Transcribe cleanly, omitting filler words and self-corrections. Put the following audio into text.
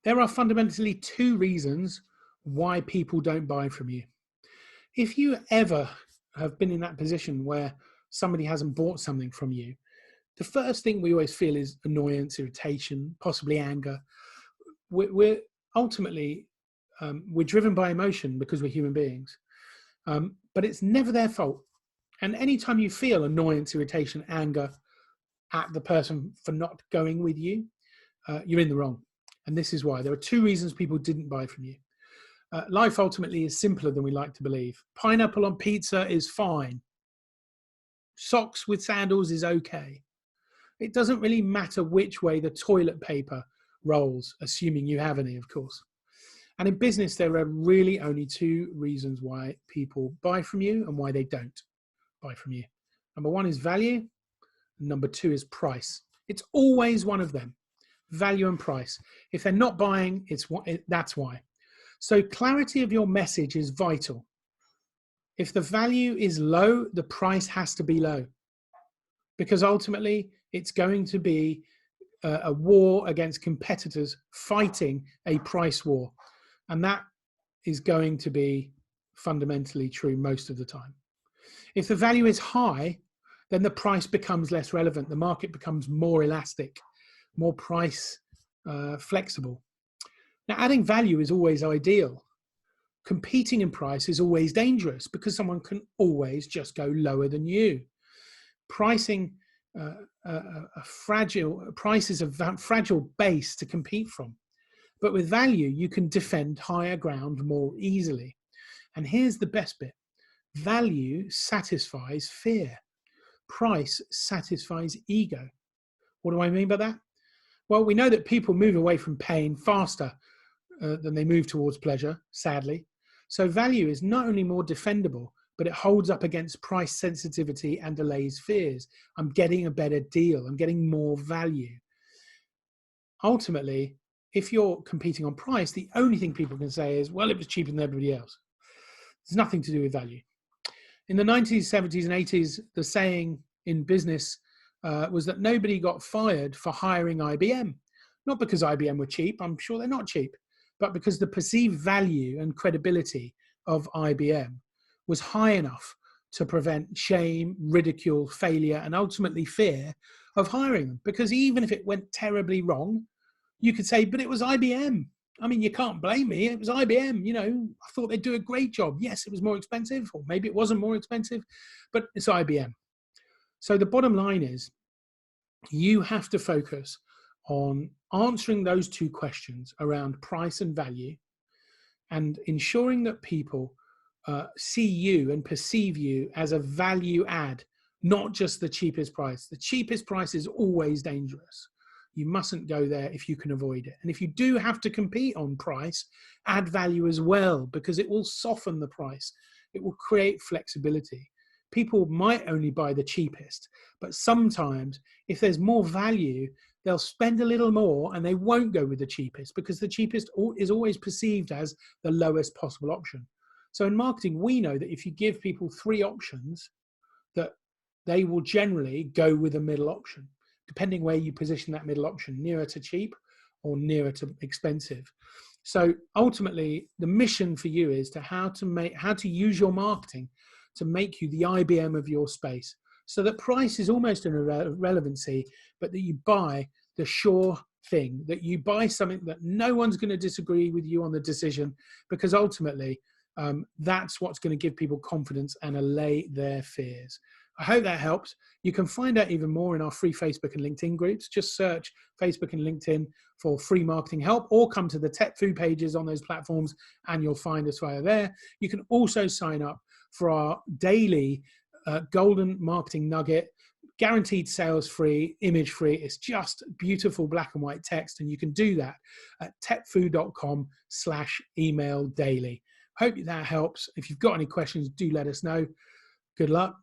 There are fundamentally two reasons why people don't buy from you. If you ever have been in that position where somebody hasn't bought something from you, the first thing we always feel is annoyance, irritation, possibly anger. We're ultimately we're driven by emotion because we're human beings, but it's never their fault. And anytime you feel annoyance, irritation, anger at the person for not going with you, you're in the wrong. And this is why. There are two reasons people didn't buy from you. Life ultimately is simpler than we like to believe. Pineapple on pizza is fine. Socks with sandals is okay. It doesn't really matter which way the toilet paper rolls, assuming you have any, of course. And in business, there are really only two reasons why people buy from you and why they don't buy from you. Number one is value, and number two is price. It's always one of them, value and price. If they're not buying, that's why. So clarity of your message is vital. If the value is low, the price has to be low, because ultimately it's going to be a war against competitors fighting a price war. And that is going to be fundamentally true most of the time. If the value is high, then the price becomes less relevant. The market becomes more elastic, more price flexible. Now, adding value is always ideal. Competing in price is always dangerous because someone can always just go lower than you. Pricing price is a fragile base to compete from. But with value, you can defend higher ground more easily. And here's the best bit. Value satisfies fear. Price satisfies ego. What do I mean by that? Well, we know that people move away from pain faster than they move towards pleasure, sadly. So value is not only more defendable, but it holds up against price sensitivity and delays fears. I'm getting a better deal. I'm getting more value. Ultimately, if you're competing on price, the only thing people can say is, well, it was cheaper than everybody else. It's nothing to do with value. In the 90s, 70s, and 80s, the saying in business was that nobody got fired for hiring IBM. Not because IBM were cheap, I'm sure they're not cheap, but because the perceived value and credibility of IBM was high enough to prevent shame, ridicule, failure, and ultimately fear of hiring them. Because even if it went terribly wrong, you could say, but it was IBM. I mean, you can't blame me. It was IBM. You know, I thought they'd do a great job. Yes, it was more expensive, or maybe it wasn't more expensive, but it's IBM. So the bottom line is you have to focus on answering those two questions around price and value and ensuring that people see you and perceive you as a value add, not just the cheapest price. The cheapest price is always dangerous. You mustn't go there if you can avoid it. And if you do have to compete on price, add value as well, because it will soften the price. It will create flexibility. People might only buy the cheapest, but sometimes if there's more value, they'll spend a little more and they won't go with the cheapest because the cheapest is always perceived as the lowest possible option. So in marketing, we know that if you give people three options, that they will generally go with a middle option, depending where you position that middle option, nearer to cheap or nearer to expensive. So ultimately, the mission for you is to how to use your marketing to make you the IBM of your space, so that price is almost an irrelevancy, but that you buy the sure thing, that you buy something that no one's going to disagree with you on the decision, because ultimately that's what's going to give people confidence and allay their fears. I hope that helps. You can find out even more in our free Facebook and LinkedIn groups. Just search Facebook and LinkedIn for free marketing help, or come to the TechFu pages on those platforms and you'll find us via there. You can also sign up for our daily golden marketing nugget, guaranteed sales free, image free. It's just beautiful black and white text, and you can do that at techfu.com/email daily. Hope that helps. If you've got any questions, do let us know. Good luck.